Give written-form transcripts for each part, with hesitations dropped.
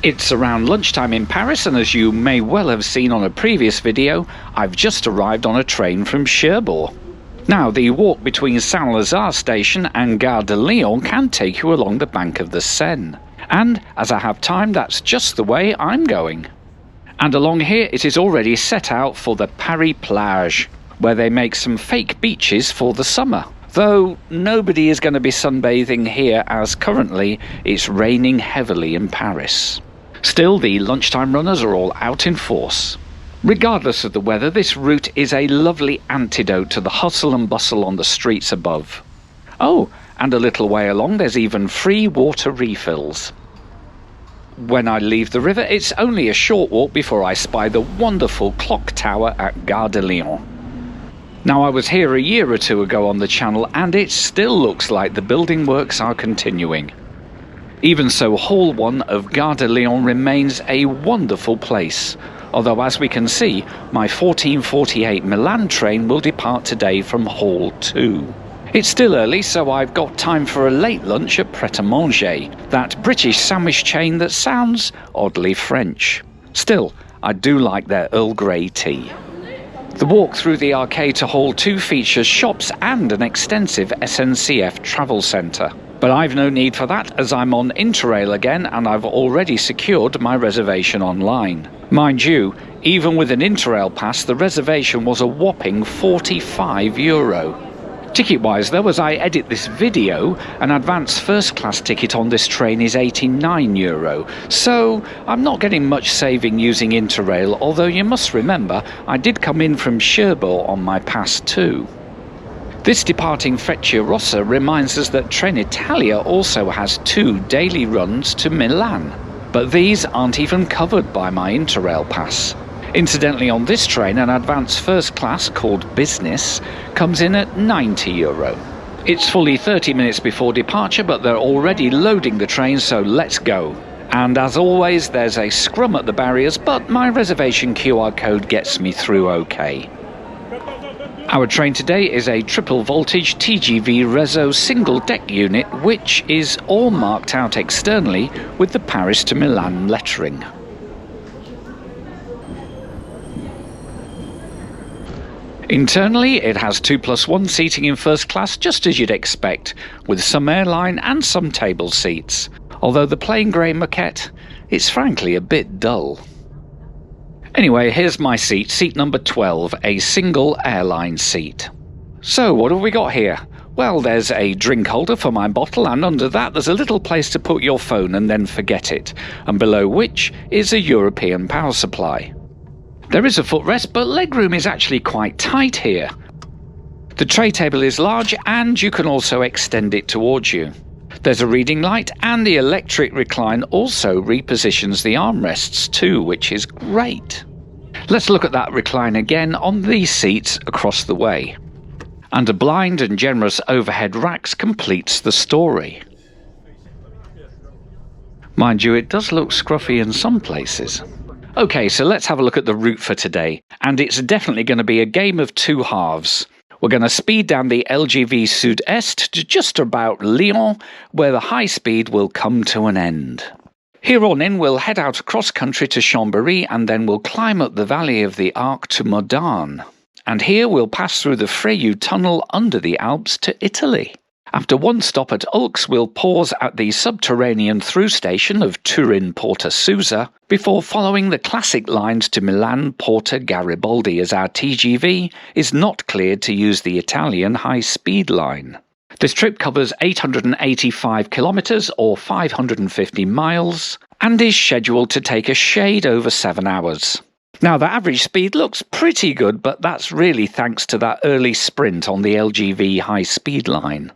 It's around lunchtime in Paris, and as you may well have seen on a previous video, I've just arrived on a train from Cherbourg. Now, the walk between Saint-Lazare station and Gare de Lyon can take you along the bank of the Seine. And, as I have time, that's just the way I'm going. And along here it is already set out for the Paris plage, where they make some fake beaches for the summer. Though nobody is going to be sunbathing here, as currently it's raining heavily in Paris. Still, the lunchtime runners are all out in force. Regardless of the weather, this route is a lovely antidote to the hustle and bustle on the streets above. Oh, and a little way along there's even free water refills. When I leave the river, it's only a short walk before I spy the wonderful clock tower at Gare de Lyon. Now, I was here a year or two ago on the channel, and it still looks like the building works are continuing. Even so, Hall 1 of Gare de Lyon remains a wonderful place, although as we can see, my 1448 Milan train will depart today from Hall 2. It's still early, so I've got time for a late lunch at Pret-a-Manger, that British sandwich chain that sounds oddly French. Still, I do like their Earl Grey tea. The walk through the arcade to Hall 2 features shops and an extensive SNCF travel centre. But I've no need for that, as I'm on Interrail again and I've already secured my reservation online. Mind you, even with an Interrail pass, the reservation was a whopping €45. Ticket-wise though, as I edit this video, an advanced first-class ticket on this train is €89, so I'm not getting much saving using Interrail, although you must remember I did come in from Cherbourg on my pass too. This departing Frecciarossa reminds us that Trenitalia also has 2 daily runs to Milan, but these aren't even covered by my Interrail pass. Incidentally, on this train, an advanced first class called Business comes in at €90. It's fully 30 minutes before departure, but they're already loading the train, so let's go. And as always, there's a scrum at the barriers, but my reservation QR code gets me through okay. Our train today is a triple voltage TGV Réseau single deck unit, which is all marked out externally with the Paris to Milan lettering. Internally, it has 2+1 seating in first class, just as you'd expect, with some airline and some table seats. Although the plain grey maquette, it's frankly a bit dull. Anyway, here's my seat, seat number 12, a single airline seat. So, what have we got here? Well, there's a drink holder for my bottle, and under that there's a little place to put your phone and then forget it, and below which is a European power supply. There is a footrest, but legroom is actually quite tight here. The tray table is large, and you can also extend it towards you. There's a reading light, and the electric recline also repositions the armrests too, which is great. Let's look at that recline again on these seats across the way. And a blind and generous overhead racks completes the story. Mind you, it does look scruffy in some places. Okay, so let's have a look at the route for today, and it's definitely going to be a game of two halves. We're going to speed down the LGV Sud-Est to just about Lyon, where the high speed will come to an end. Here on in, we'll head out across country to Chambéry, and then we'll climb up the valley of the Arc to Modane. And here we'll pass through the Frejus tunnel under the Alps to Italy. After one stop at Alps, we'll pause at the subterranean through station of Turin-Porta Susa before following the classic lines to Milan-Porta Garibaldi, as our TGV is not cleared to use the Italian high-speed line. This trip covers 885 kilometres or 550 miles and is scheduled to take a shade over 7 hours. Now, the average speed looks pretty good, but that's really thanks to that early sprint on the LGV high-speed line.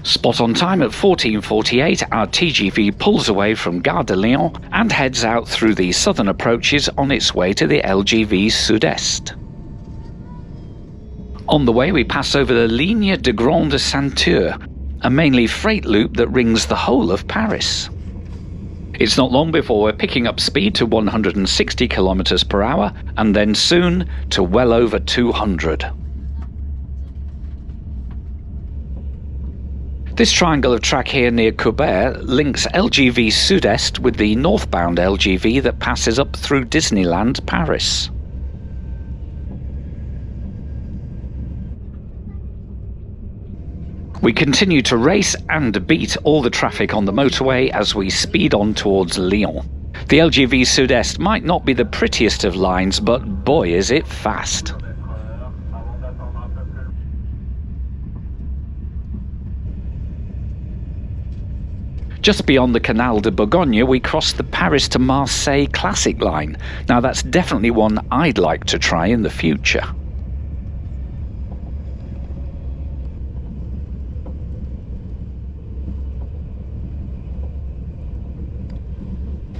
Spot on time at 14:48, our TGV pulls away from Gare de Lyon and heads out through the southern approaches on its way to the LGV Sud-Est. On the way, we pass over the Ligne de Grande Ceinture, a mainly freight loop that rings the whole of Paris. It's not long before we're picking up speed to 160 kilometers per hour, and then soon to well over 200. This triangle of track here near Coubert links LGV Sud-Est with the northbound LGV that passes up through Disneyland Paris. We continue to race and beat all the traffic on the motorway as we speed on towards Lyon. The LGV Sud-Est might not be the prettiest of lines, but boy is it fast. Just beyond the Canal de Bourgogne, we cross the Paris to Marseille Classic line. Now that's definitely one I'd like to try in the future.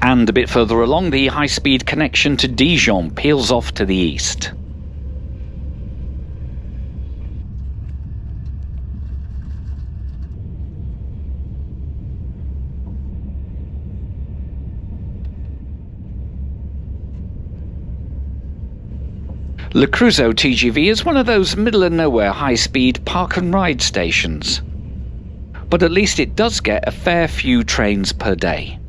And a bit further along, the high-speed connection to Dijon peels off to the east. Le Creusot TGV is one of those middle-of-nowhere high-speed park-and-ride stations. But at least it does get a fair few trains per day.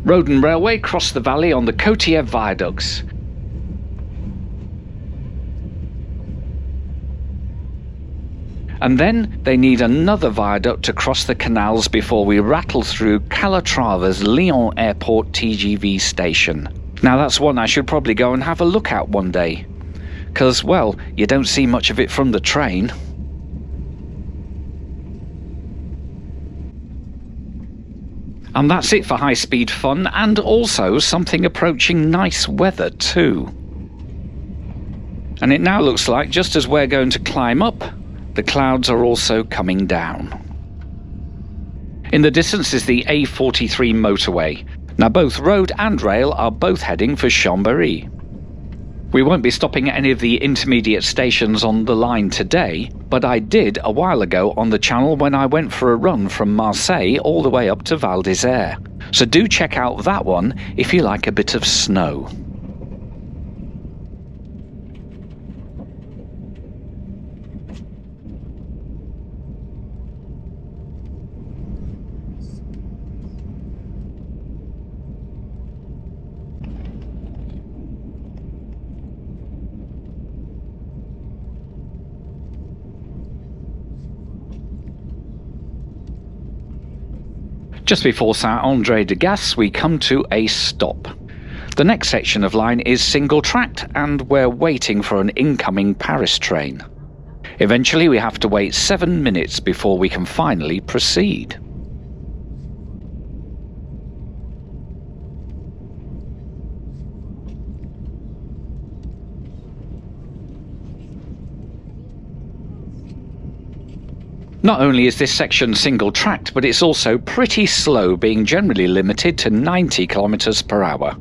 Road and railway cross the valley on the Côtière viaducts. And then they need another viaduct to cross the canals before we rattle through Calatrava's Lyon Airport TGV station. Now that's one I should probably go and have a look at one day, because, well, you don't see much of it from the train. And that's it for high-speed fun, and also something approaching nice weather too. And it now looks like, just as we're going to climb up, the clouds are also coming down. In the distance is the A43 motorway. Now both road and rail are both heading for Chambéry. We won't be stopping at any of the intermediate stations on the line today, but I did a while ago on the channel when I went for a run from Marseille all the way up to Val d'Isère. So do check out that one if you like a bit of snow. Just before Saint-André-de-Gas, we come to a stop. The next section of line is single-tracked, and we're waiting for an incoming Paris train. Eventually, we have to wait 7 minutes before we can finally proceed. Not only is this section single-tracked, but it's also pretty slow, being generally limited to 90 km per hour.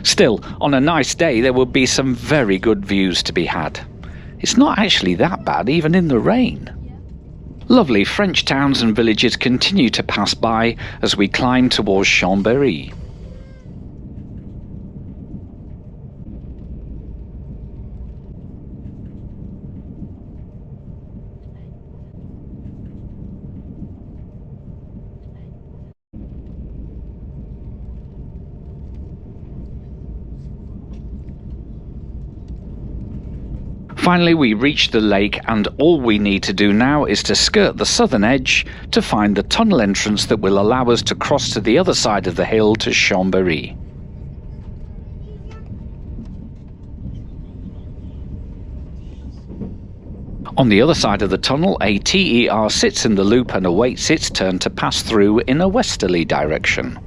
Still, on a nice day there will be some very good views to be had. It's not actually that bad even in the rain. Lovely French towns and villages continue to pass by as we climb towards Chambéry. Finally, we reach the lake, and all we need to do now is to skirt the southern edge to find the tunnel entrance that will allow us to cross to the other side of the hill to Chambéry. On the other side of the tunnel, a TER sits in the loop and awaits its turn to pass through in a westerly direction.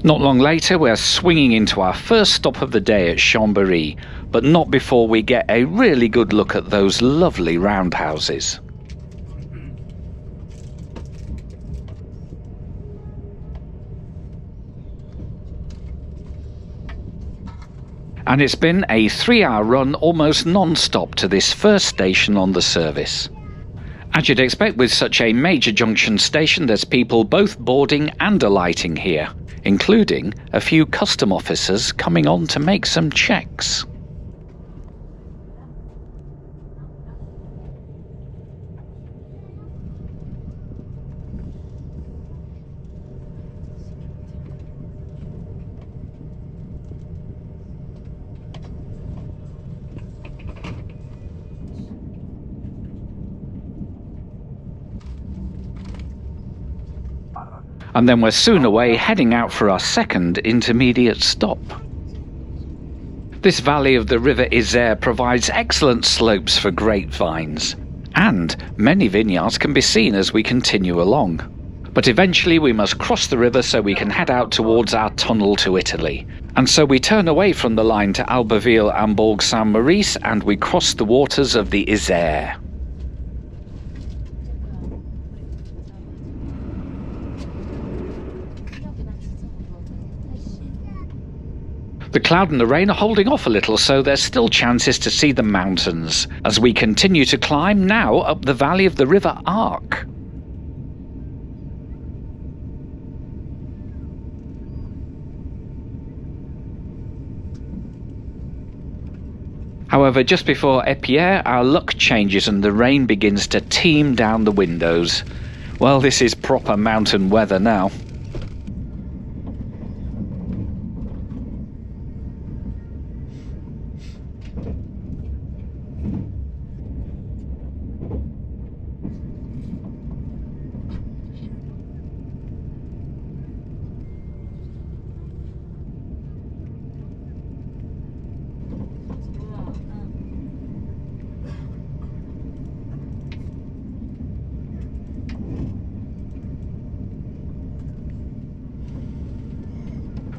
Not long later, we're swinging into our first stop of the day at Chambéry, but not before we get a really good look at those lovely roundhouses. And it's been a 3-hour run almost non-stop to this first station on the service. As you'd expect with such a major junction station, there's people both boarding and alighting here, including a few custom officers coming on to make some checks. And then we're soon away, heading out for our second intermediate stop. This valley of the River Isère provides excellent slopes for grapevines, and many vineyards can be seen as we continue along. But eventually we must cross the river so we can head out towards our tunnel to Italy. And so we turn away from the line to Albertville and Bourg-Saint-Maurice, and we cross the waters of the Isère. The cloud and the rain are holding off a little, so there's still chances to see the mountains as we continue to climb now up the valley of the River Arc. However, just before Épierre, our luck changes and the rain begins to teem down the windows. Well, this is proper mountain weather now.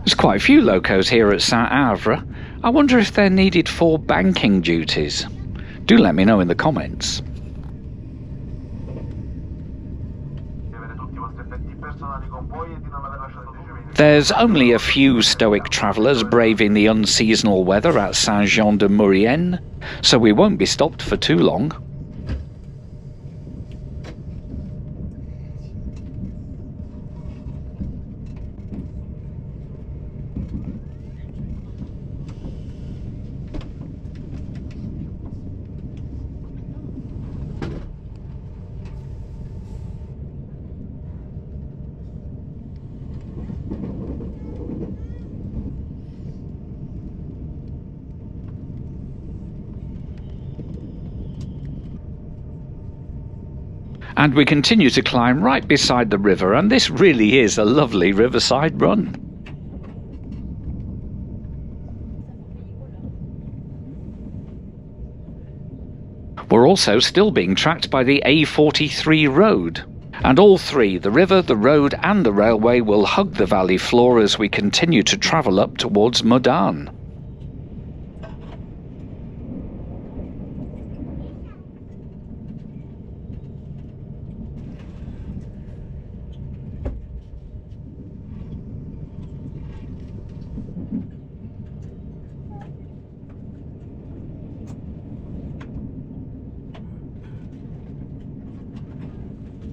There's quite a few locos here at Saint-Havre. I wonder if they're needed for banking duties. Do let me know in the comments. There's only a few stoic travellers braving the unseasonal weather at Saint-Jean-de-Maurienne, so we won't be stopped for too long. And we continue to climb right beside the river, and this really is a lovely riverside run. We're also still being tracked by the A43 road, and all three, the river, the road and the railway, will hug the valley floor as we continue to travel up towards Modane.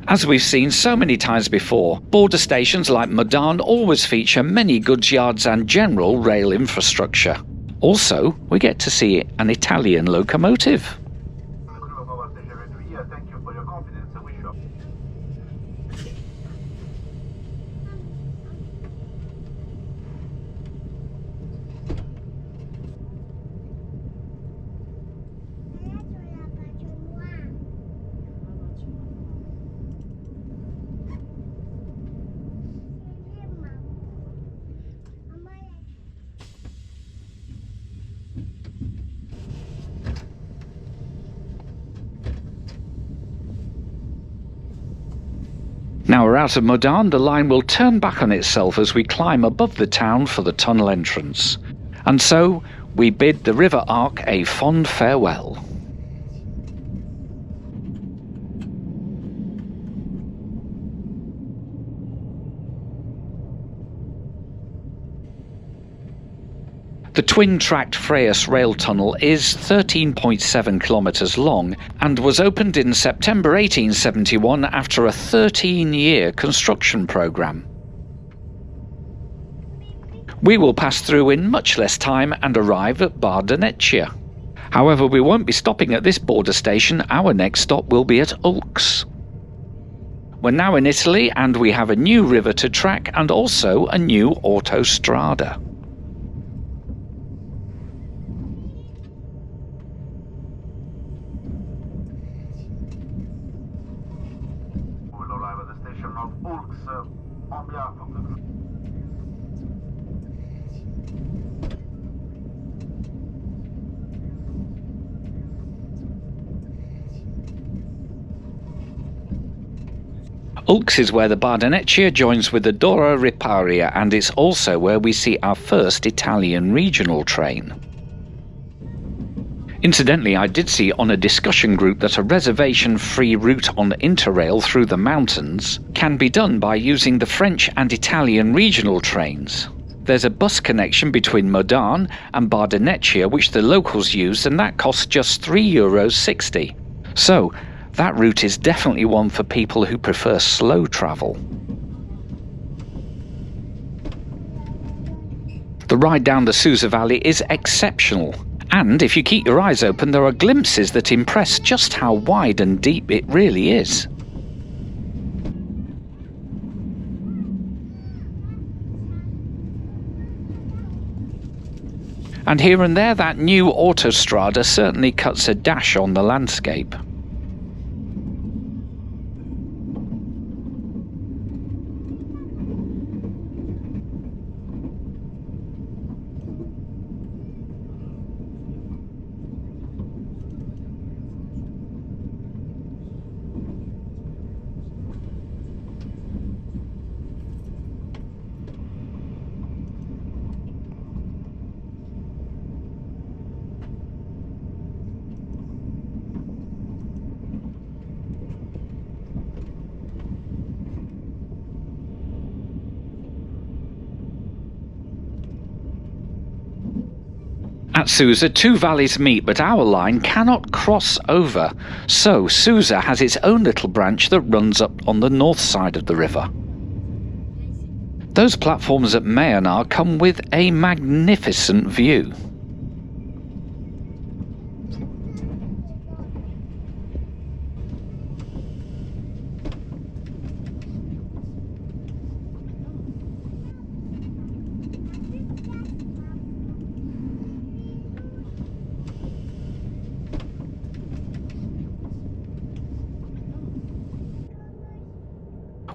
As we've seen so many times before, border stations like Modane always feature many goods yards and general rail infrastructure. Also, we get to see an Italian locomotive. Now we're out of Modane, the line will turn back on itself as we climb above the town for the tunnel entrance. And so, we bid the River Arc a fond farewell. The twin-tracked Frecciarossa rail tunnel is 13.7 kilometres long and was opened in September 1871 after a 13-year construction programme. We will pass through in much less time and arrive at Bardonecchia. However, we won't be stopping at this border station. Our next stop will be at Alps. We're now in Italy and we have a new river to track and also a new autostrada. We'll arrive at the station of Alps on behalf of the Alps is where the Bardonecchia joins with the Dora Riparia, and it's also where we see our first Italian regional train. Incidentally, I did see on a discussion group that a reservation-free route on Interrail through the mountains can be done by using the French and Italian regional trains. There's a bus connection between Modane and Bardonecchia which the locals use, and that costs just €3.60. So, that route is definitely one for people who prefer slow travel. The ride down the Susa Valley is exceptional, and if you keep your eyes open there are glimpses that impress just how wide and deep it really is. And here and there that new autostrada certainly cuts a dash on the landscape. At Susa, two valleys meet, but our line cannot cross over, so Susa has its own little branch that runs up on the north side of the river. Those platforms at Milano come with a magnificent view.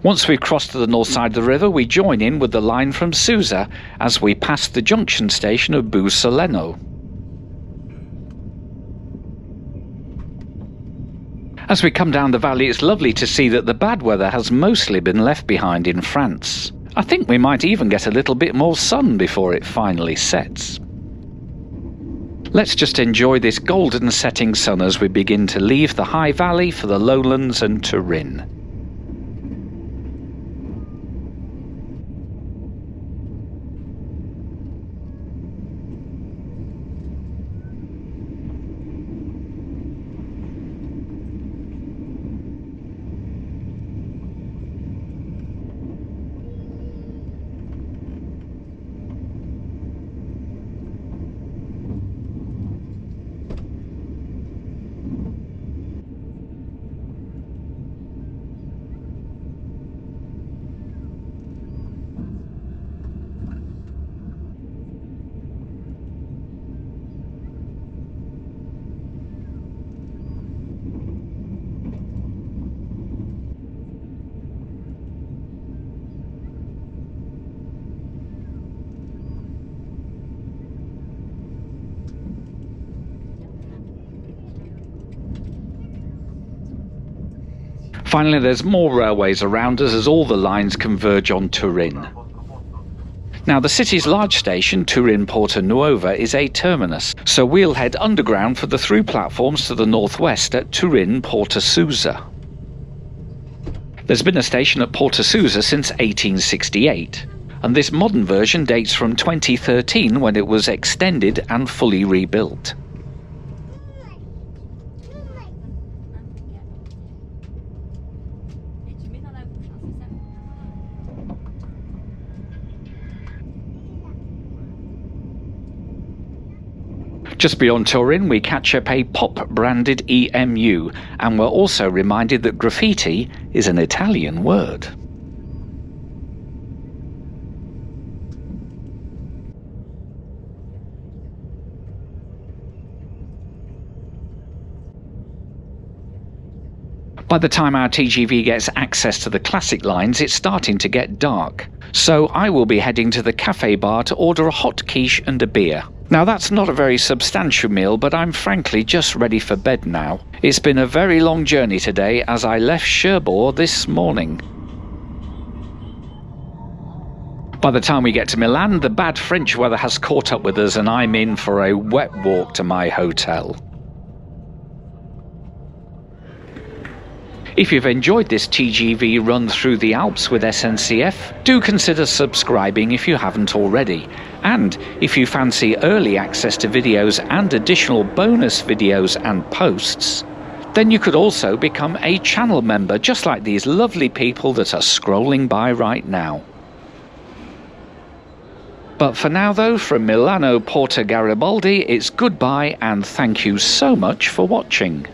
Once we've crossed to the north side of the river, we join in with the line from Susa as we pass the junction station of Bussoleno. As we come down the valley, it's lovely to see that the bad weather has mostly been left behind in France. I think we might even get a little bit more sun before it finally sets. Let's just enjoy this golden setting sun as we begin to leave the high valley for the lowlands and Turin. Finally, there's more railways around us as all the lines converge on Turin. Now, the city's large station, Turin Porta Nuova, is a terminus, so we'll head underground for the through platforms to the northwest at Turin Porta Susa. There's been a station at Porta Susa since 1868. and this modern version dates from 2013 when it was extended and fully rebuilt. Just beyond Turin, we catch up a pop-branded EMU, and we're also reminded that graffiti is an Italian word. By the time our TGV gets access to the classic lines, it's starting to get dark. So I will be heading to the cafe bar to order a hot quiche and a beer. Now that's not a very substantial meal, but I'm frankly just ready for bed now. It's been a very long journey today as I left Cherbourg this morning. By the time we get to Milan, the bad French weather has caught up with us and I'm in for a wet walk to my hotel. If you've enjoyed this TGV run through the Alps with SNCF, do consider subscribing if you haven't already. And if you fancy early access to videos and additional bonus videos and posts, then you could also become a channel member, just like these lovely people that are scrolling by right now. But for now though, from Milano, Porta, Garibaldi, it's goodbye and thank you so much for watching.